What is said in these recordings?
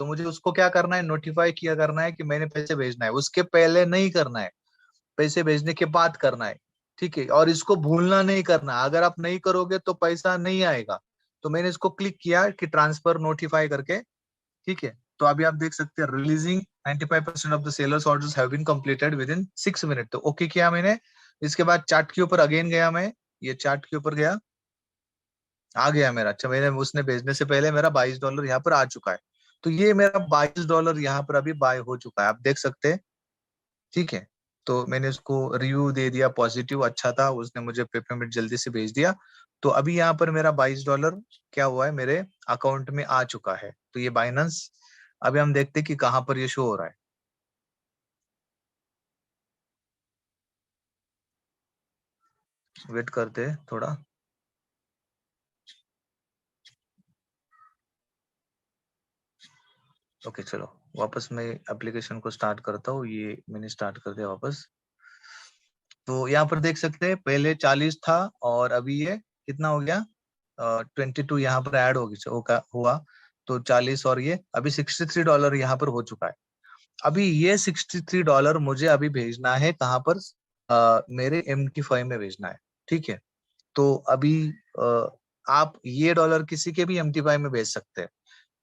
तो मुझे उसको क्या करना है, नोटिफाई किया करना है कि मैंने पैसे भेजना है, उसके पहले नहीं करना है, पैसे भेजने के बाद करना है। ठीक है, और इसको भूलना नहीं करना, अगर आप नहीं करोगे तो पैसा नहीं आएगा। तो मैंने इसको क्लिक किया कि ट्रांसफर नोटिफाई करके। ठीक है, तो अभी आप देख सकते हैं releasing 95% of the sellers orders have been completed within 6 minute. तो ओके किया मैंने। इसके बाद चार्ट के ऊपर अगेन गया मैं, ये चार्ट के ऊपर गया, आ गया मेरा। अच्छा, मैंने उसने भेजने से पहले मेरा $22 यहाँ पर आ चुका है। तो ये मेरा $22 यहाँ पर अभी बाय हो चुका है, आप देख सकते हैं। ठीक है, तो मैंने उसको रिव्यू दे दिया पॉजिटिव, अच्छा था, उसने मुझे पेमेंट जल्दी से भेज दिया। तो अभी यहाँ पर मेरा $22 क्या हुआ है, मेरे अकाउंट में आ चुका है। तो ये बाइनेंस, अभी हम देखते हैं कि कहाँ पर ये शो हो रहा है। वेट करते हैं थोड़ा। ओके चलो, वापस मैं एप्लीकेशन को स्टार्ट करता हूँ। ये मैंने स्टार्ट कर दिया वापस। तो यहाँ पर देख सकते हैं पहले 40 था और अभी ये कितना हो गया, 22 यहाँ पर ऐड हुआ। तो 40 और ये अभी $63 यहाँ पर हो चुका है। अभी ये $63 मुझे अभी भेजना है कहाँ पर, मेरे MT5 में भेजना है। ठीक है, तो अभी आप ये डॉलर किसी के भी MT5 में भेज सकते हैं।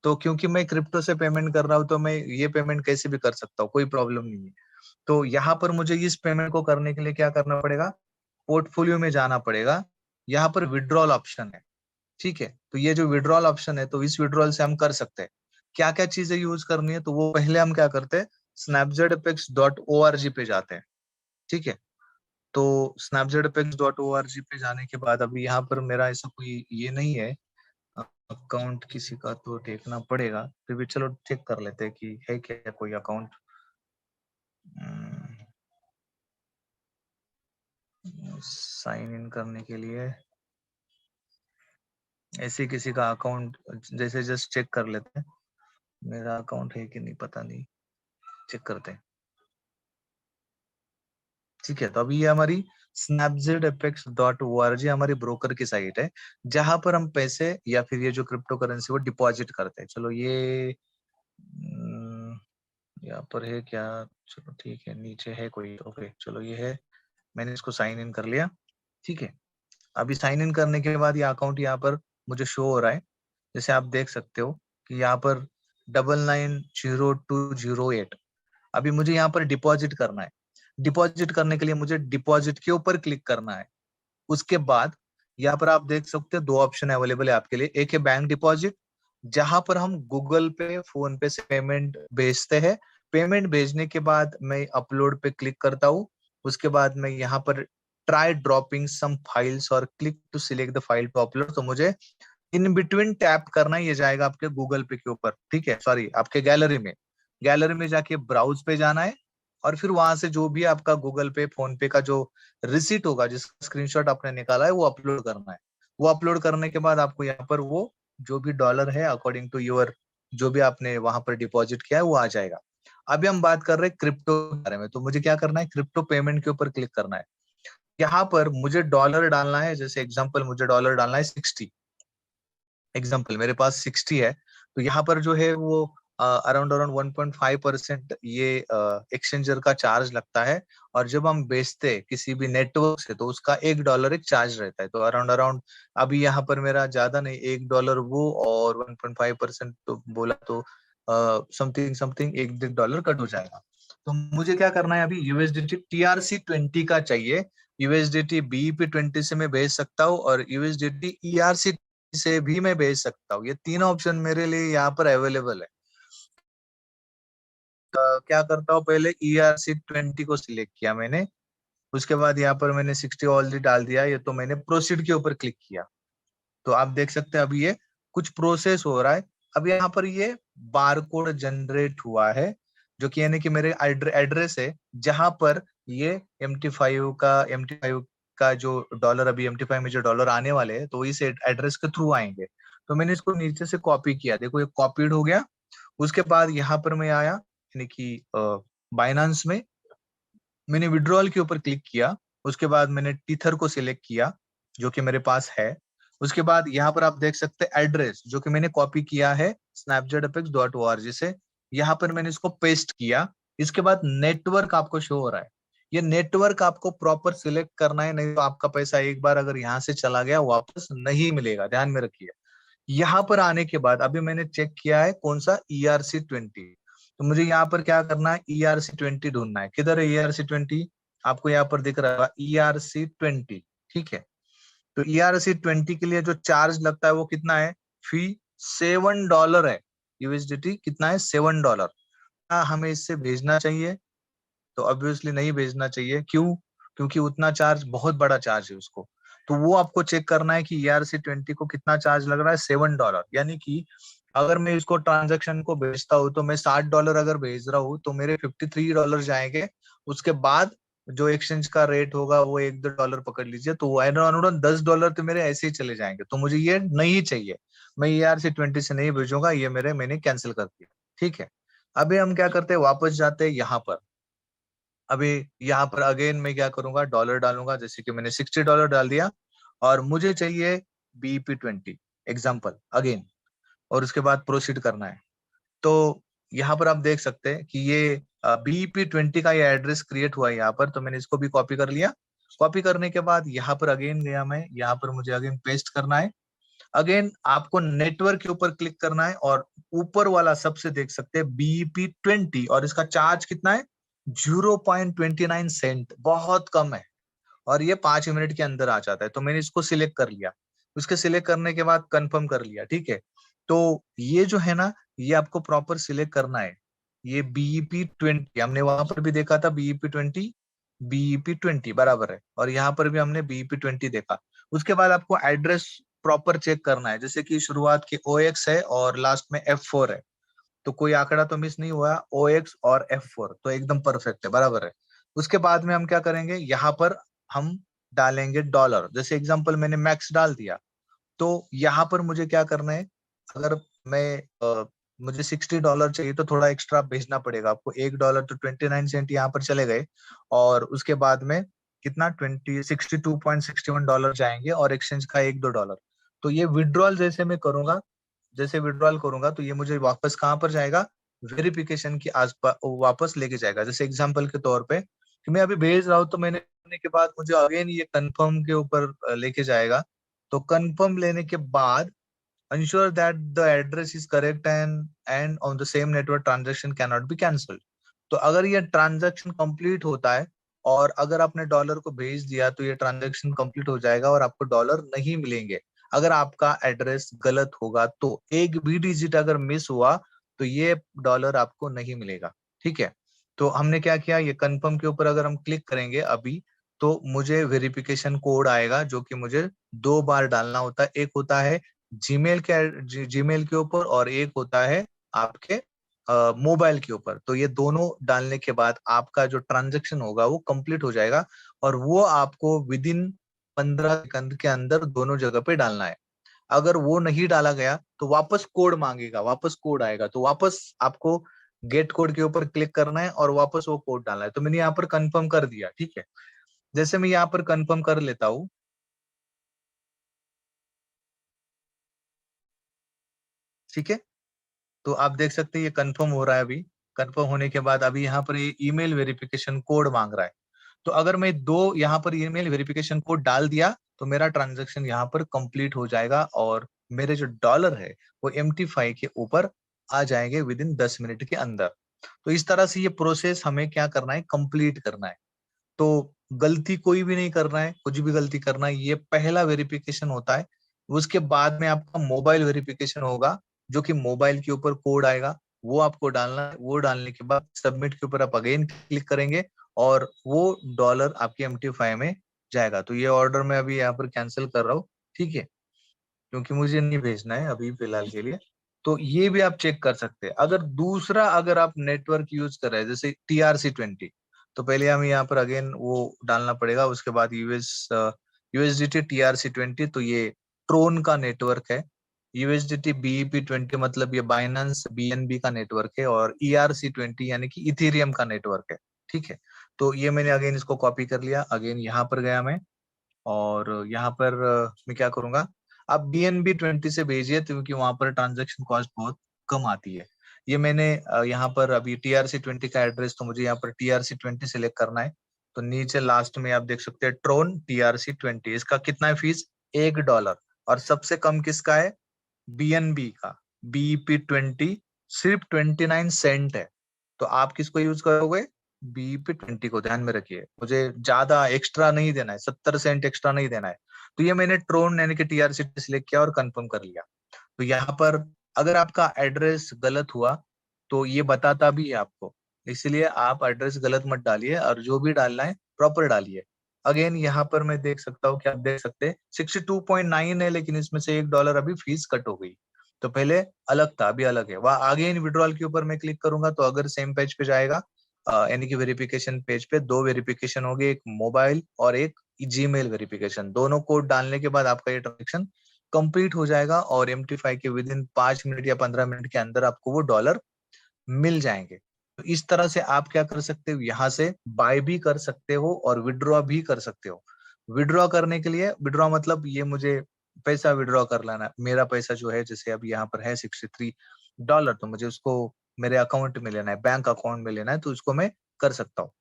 तो क्योंकि मैं क्रिप्टो से पेमेंट कर रहा हूँ तो मैं ये पेमेंट कैसे भी कर सकता हूँ, कोई प्रॉब्लम नहीं है। तो यहाँ पर मुझे इस पेमेंट को करने के लिए क्या करना पड़ेगा, पोर्टफोलियो में जाना पड़ेगा। यहाँ पर विड्रॉल ऑप्शन है। ठीक है, तो ये जो विड्रॉल ऑप्शन है, तो इस विड्रॉल से हम कर सकते हैं। क्या क्या चीजें यूज करनी है, तो वो पहले हम क्या करते हैं, snapzetapex.org पे जाते हैं। ठीक है, तो snapzetapex.org पे जाने के बाद अभी यहाँ पर मेरा ऐसा कोई ये नहीं है अकाउंट किसी का, तो देखना पड़ेगा। फिर भी चलो चेक कर लेते हैं कि है क्या कोई अकाउंट। साइन इन करने के लिए ऐसे किसी का अकाउंट जैसे जस्ट चेक कर लेते हैं, मेरा अकाउंट है कि नहीं पता नहीं, चेक करते हैं। ठीक है, तो अभी ये हमारी snapzetapex.org हमारी ब्रोकर की साइट है, जहां पर हम पैसे या फिर ये जो क्रिप्टो करेंसी वो डिपॉजिट करते हैं। चलो ये यहाँ पर है क्या, चलो ठीक है, नीचे है कोई, ओके चलो ये है, मैंने इसको साइन इन कर लिया। ठीक है, अभी साइन इन करने के बाद ये अकाउंट यहाँ पर मुझे शो हो रहा है। जैसे आप देख सकते हो कि यहाँ पर 990208, अभी मुझे यहाँ पर डिपॉजिट करना है। डिपॉजिट करने के लिए मुझे डिपॉजिट के ऊपर क्लिक करना है। उसके बाद यहाँ पर आप देख सकते हैं दो ऑप्शन अवेलेबल है आपके लिए। एक है बैंक डिपॉजिट, जहां पर हम गूगल पे, फोन पे से पेमेंट भेजते हैं। पेमेंट भेजने के बाद मैं अपलोड पे क्लिक करता हूँ। उसके बाद मैं यहाँ पर ट्राई ड्रॉपिंग सम फाइल्स और click to select the file to upload. तो मुझे इन बिटवीन टैप करना, ये जाएगा आपके गूगल पे के ऊपर। ठीक है, सॉरी, आपके गैलरी में, गैलरी में जाके ब्राउज पे जाना है और फिर वहां से जो भी आपका गूगल पे, फोन पे का जो रिसीट होगा, जिसका स्क्रीनशॉट आपने निकाला है, वो अपलोड करना है। वो अपलोड करने के बाद आपको यहाँ पर वो जो भी डॉलर है अकॉर्डिंग टू योर, जो भी आपने वहां पर डिपॉजिट किया है, वो आ जाएगा। अभी हम बात कर रहे हैं क्रिप्टो के बारे में, तो मुझे क्या करना है, क्रिप्टो पेमेंट के ऊपर क्लिक करना है। यहाँ पर मुझे डॉलर डालना है, जैसे एग्जांपल मुझे डॉलर डालना है 60। एग्जाम्पल मेरे पास 60 है, तो यहाँ पर जो है वो अराउंड अराउंड 1.5% ये एक्सचेंजर का चार्ज लगता है। और जब हम बेचते हैं किसी भी नेटवर्क से, तो उसका $1 एक चार्ज रहता है। तो अराउंड अराउंड अभी यहाँ पर मेरा ज्यादा नहीं, $1 वो और 1.5% तो बोला तो समथिंग समथिंग $1 कट हो जाएगा। तो मुझे क्या करना है, अभी यूएसडीटी TRC20 का चाहिए। यूएसडीटी BEP20 से मैं भेज सकता हूँ और यूएसडीटी ERC से भी मैं भेज सकता हूँ। ये तीनों ऑप्शन मेरे लिए यहाँ पर अवेलेबल है। तो क्या करता हूँ, पहले ERC20 को सिलेक्ट किया मैंने। उसके बाद यहाँ पर मैंने 60 ऑलरेडी डाल दिया, ये तो मैंने प्रोसीड के ऊपर क्लिक किया। तो आप देख सकते हैं अभी ये कुछ प्रोसेस हो रहा है। अब यहाँ पर ये बारकोड जनरेट हुआ है, जो कि यानी कि मेरे एड्रेस है, जहां पर ये MT5 का जो डॉलर, अभी MT5 में जो डॉलर आने वाले हैं, तो इस एड्रेस के थ्रू आएंगे। तो मैंने इसको नीचे से कॉपी किया, देखो ये कॉपीड हो गया। उसके बाद यहाँ पर मैं आया, यानी कि बाइनांस में मैंने विड्रॉल के ऊपर क्लिक किया। उसके बाद मैंने टीथर को सिलेक्ट किया, जो कि मेरे पास है। उसके बाद यहाँ पर आप देख सकते हैं एड्रेस जो कि मैंने कॉपी किया है snapchatfx.org से, यहाँ पर मैंने इसको पेस्ट किया। इसके बाद नेटवर्क आपको शो हो रहा है, ये नेटवर्क आपको प्रॉपर सिलेक्ट करना है, नहीं तो आपका पैसा एक बार अगर यहाँ से चला गया वापस नहीं मिलेगा, ध्यान में रखिए। यहाँ पर आने के बाद अभी मैंने चेक किया है कौन सा ERC20, तो मुझे यहाँ पर क्या करना है, ERC20 ढूंढना है। किधर है ERC20? आपको यहाँ पर दिख रहा है ERC20, ठीक है। तो ERC20 के लिए जो चार्ज लगता है वो कितना है, फी $7 है। यूएसडीटी कितना है, $7। क्या हमें इससे भेजना चाहिए? तो ऑब्वियसली नहीं भेजना चाहिए। क्यों? क्योंकि उतना चार्ज, बहुत बड़ा चार्ज है उसको। तो वो आपको चेक करना है कि ERC20 को कितना चार्ज लग रहा है, $7। यानी कि अगर मैं इसको ट्रांजेक्शन को भेजता हूँ तो मैं $60 अगर भेज रहा हूँ तो मेरे $53 जाएंगे। उसके बाद जो एक्सचेंज का रेट होगा वो $1-2 पकड़ लीजिए, तो वो अराउंड $10 तो मेरे ऐसे ही चले जाएंगे। तो मुझे ये नहीं चाहिए, मैं ERC20 से नहीं भेजूंगा, ये मैंने कैंसिल कर दिया, ठीक है। अभी हम क्या करते हैं, वापस जाते हैं यहाँ पर। अभी यहाँ पर अगेन मैं क्या करूंगा, डॉलर डालूंगा, जैसे कि मैंने $60 डाल दिया और मुझे चाहिए BEP20 एग्जाम्पल अगेन, और उसके बाद प्रोसीड करना है। तो यहाँ पर आप देख सकते हैं कि ये BEP20 का ये एड्रेस क्रिएट हुआ है यहाँ पर, तो मैंने इसको भी कॉपी कर लिया। कॉपी करने के बाद यहाँ पर अगेन गया मैं, यहाँ पर मुझे अगेन पेस्ट करना है। अगेन आपको नेटवर्क के ऊपर क्लिक करना है और ऊपर वाला सबसे देख सकते हैं BEP20, और इसका चार्ज कितना है, 0.29 सेंट, बहुत कम है। और ये 5 मिनट के अंदर आ जाता है। तो मैंने इसको सिलेक्ट कर लिया, उसके सिलेक्ट करने के बाद कंफर्म कर लिया, ठीक है। तो ये जो है ना, ये आपको प्रॉपर सिलेक्ट करना है। ये BEP20 हमने वहां पर भी देखा था, BEP20 बराबर है, और यहाँ पर भी हमने BEP20 देखा। उसके बाद आपको एड्रेस प्रॉपर चेक करना है, जैसे कि शुरुआत की OX है और लास्ट में F4 है, तो कोई आंकड़ा तो मिस नहीं हुआ, OX और F4 तो एकदम परफेक्ट है, बराबर है। उसके बाद में हम क्या करेंगे, यहाँ पर हम डालेंगे डॉलर। जैसे एग्जांपल मैंने मैक्स डाल दिया, तो यहाँ पर मुझे क्या करना है, अगर मैं मुझे $60 चाहिए तो थोड़ा एक्स्ट्रा भेजना पड़ेगा आपको, $1 तो 29 सेंट यहाँ पर चले गए, और उसके बाद में कितना, 62.61 जाएंगे, और एक्सचेंज का $1-2। तो ये विड्रॉल जैसे मैं करूंगा, जैसे विड्रॉल करूंगा तो ये मुझे वापस कहाँ पर जाएगा, वेरिफिकेशन के आसपास वापस लेके जाएगा। जैसे एग्जांपल के तौर पे कि मैं अभी भेज रहा हूँ, तो मैंने करने के बाद मुझे अगेन ये कंफर्म के ऊपर लेके जाएगा। तो कंफर्म लेने के बाद ensure that the address is correct and on the same network transaction cannot be cancelled। तो अगर ये ट्रांजैक्शन कंप्लीट होता है और अगर आपने डॉलर को भेज दिया तो ये ट्रांजैक्शन कंप्लीट हो जाएगा और आपको डॉलर नहीं मिलेंगे। अगर आपका एड्रेस गलत होगा तो एक भी डिजिट अगर मिस हुआ तो ये डॉलर आपको नहीं मिलेगा, ठीक है। तो हमने क्या किया, ये कंफर्म के ऊपर अगर हम क्लिक करेंगे अभी, तो मुझे वेरिफिकेशन कोड आएगा जो कि मुझे 2 बार डालना होता है। एक होता है जीमेल के ऊपर और एक होता है आपके मोबाइल के ऊपर। तो ये दोनों डालने के बाद आपका जो ट्रांजैक्शन होगा वो कंप्लीट हो जाएगा, और वो आपको विद इन 15 सेकंड के अंदर दोनों जगह पे डालना है। अगर वो नहीं डाला गया तो वापस कोड मांगेगा, वापस कोड आएगा, तो वापस आपको गेट कोड के ऊपर क्लिक करना है और वापस वो कोड डालना है। तो मैंने यहाँ पर कंफर्म कर दिया, ठीक है। जैसे मैं यहाँ पर कंफर्म कर लेता हूँ, ठीक है, तो आप देख सकते हैं ये कंफर्म हो रहा है। अभी कंफर्म होने के बाद अभी यहाँ पर ये ईमेल वेरिफिकेशन कोड मांग रहा है। तो अगर मैं दो यहाँ पर ईमेल वेरिफिकेशन कोड डाल दिया तो मेरा ट्रांजैक्शन यहाँ पर कंप्लीट हो जाएगा और मेरे जो डॉलर है वो MT5 के ऊपर आ जाएंगे विद इन 10 मिनट के अंदर। तो इस तरह से ये प्रोसेस हमें क्या करना है, कंप्लीट करना है। तो गलती कोई भी नहीं करना है, कुछ भी गलती करना है, ये पहला वेरिफिकेशन होता है। उसके बाद में आपका मोबाइल वेरिफिकेशन होगा, जो कि मोबाइल के ऊपर कोड आएगा, वो आपको डालना है। वो डालने के बाद सबमिट के ऊपर आप अगेन क्लिक करेंगे और वो डॉलर आपके MT5 में जाएगा। तो ये ऑर्डर मैं अभी यहाँ पर कैंसिल कर रहा हूँ, ठीक है, क्योंकि मुझे नहीं भेजना है अभी फिलहाल के लिए। तो ये भी आप चेक कर सकते हैं। अगर दूसरा, अगर आप नेटवर्क यूज कर रहे हैं जैसे TRC20, तो पहले हमें यहाँ पर अगेन वो डालना पड़ेगा। उसके बाद USDT TRC20, तो ये ट्रोन का नेटवर्क है। USDT BEP20 मतलब ये बाइनेंस BNB का नेटवर्क है, और ERC20 यानी कि इथेरियम का नेटवर्क है, ठीक है। तो ये मैंने अगेन इसको कॉपी कर लिया, अगेन यहाँ पर गया मैं, और यहाँ पर मैं क्या करूंगा, आप BNB 20 से भेजिए क्योंकि वहां पर ट्रांजेक्शन कॉस्ट बहुत कम आती है। ये मैंने यहाँ पर अभी TRC20 का एड्रेस, तो मुझे यहाँ पर TRC20 सिलेक्ट करना है। तो नीचे लास्ट में आप देख सकते हैं ट्रोन TRC20, इसका कितना है फीस, $1। और सबसे कम किसका है, BNB का, BEP20, सिर्फ 29 सेंट है। तो आप किसको यूज करोगे, BEP20 को, ध्यान में रखिए। मुझे ज्यादा एक्स्ट्रा नहीं देना है, 70 सेंट एक्स्ट्रा नहीं देना है। तो ये मैंने ट्रोन यानी कि TRC सिलेक्ट किया और कंफर्म कर लिया। तो यहाँ पर अगर आपका एड्रेस गलत हुआ तो ये बताता भी है आपको, इसलिए आप एड्रेस गलत मत डालिए और जो भी डालना है प्रॉपर डालिए। अगेन यहाँ पर मैं देख सकता हूँ कि आप देख सकते हैं 62.9 है, लेकिन इसमें से $1 अभी फीस कट हो गई। तो पहले अलग था, अभी अलग है। वह आगे इन विड्रॉल के ऊपर मैं क्लिक करूंगा तो अगर सेम पेज पे जाएगा, यानी कि वेरिफिकेशन पेज पे दो वेरिफिकेशन हो गए, एक मोबाइल और एक जीमेल वेरिफिकेशन। दोनों कोड डालने के बाद आपका ये ट्रांजेक्शन कंप्लीट हो जाएगा और MT5 के विद इन 5 मिनट या 15 मिनट के अंदर आपको वो डॉलर मिल जाएंगे। तो इस तरह से आप क्या कर सकते हो, यहाँ से बाय भी कर सकते हो और विड्रॉ भी कर सकते हो। विड्रॉ करने के लिए, विड्रॉ मतलब ये मुझे पैसा विड्रॉ कर लेना, मेरा पैसा जो है जैसे अब यहाँ पर है $63, तो मुझे उसको मेरे अकाउंट में लेना है, बैंक अकाउंट में लेना है, तो उसको मैं कर सकता हूँ।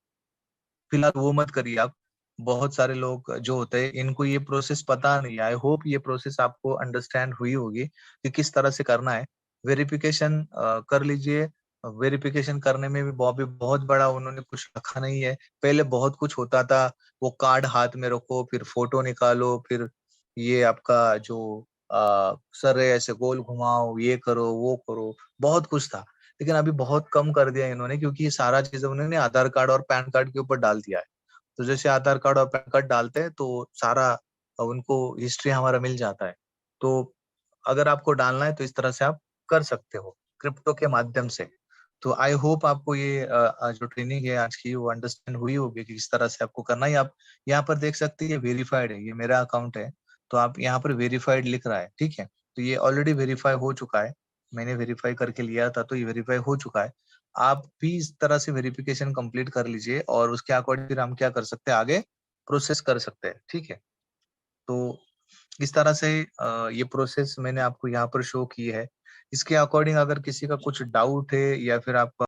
फिलहाल वो मत करिए आप। बहुत सारे लोग जो होते हैं इनको ये प्रोसेस पता नहीं है। आई होप ये प्रोसेस आपको अंडरस्टैंड हुई होगी कि किस तरह से करना है। वेरिफिकेशन कर लीजिए। वेरिफिकेशन करने में भी बहुत बड़ा उन्होंने कुछ रखा नहीं है। पहले बहुत कुछ होता था, वो कार्ड हाथ में रखो, फिर फोटो निकालो, फिर ये आपका जो सर है ऐसे गोल घुमाओ, ये करो वो करो, बहुत कुछ था। लेकिन अभी बहुत कम कर दिया इन्होंने, क्योंकि ये सारा चीज उन्होंने आधार कार्ड और पैन कार्ड के ऊपर डाल दिया है। तो जैसे आधार कार्ड और पैन कार्ड डालते हैं तो सारा उनको हिस्ट्री हमारा मिल जाता है। तो अगर आपको डालना है तो इस तरह से आप कर सकते हो क्रिप्टो के माध्यम से। तो आई होप आपको ये जो ट्रेनिंग है आज की वो अंडरस्टैंड हुई होगी कि किस तरह से आपको करना है। आप यहाँ पर देख सकते हैं ये वेरीफाइड है, ये मेरा अकाउंट है। तो आप यहाँ पर वेरीफाइड लिख रहा है, ठीक है। तो ये ऑलरेडी वेरीफाई हो चुका है, मैंने वेरीफाई करके लिया था, तो ये वेरीफाई हो चुका है। आप भी इस तरह से वेरिफिकेशन कंप्लीट कर लीजिए और उसके अकॉर्डिंग फिर हम क्या कर सकते हैं, आगे प्रोसेस कर सकते हैं, ठीक है। तो इस तरह से ये प्रोसेस मैंने आपको यहाँ पर शो की है। इसके अकॉर्डिंग अगर किसी का कुछ डाउट है या फिर आपका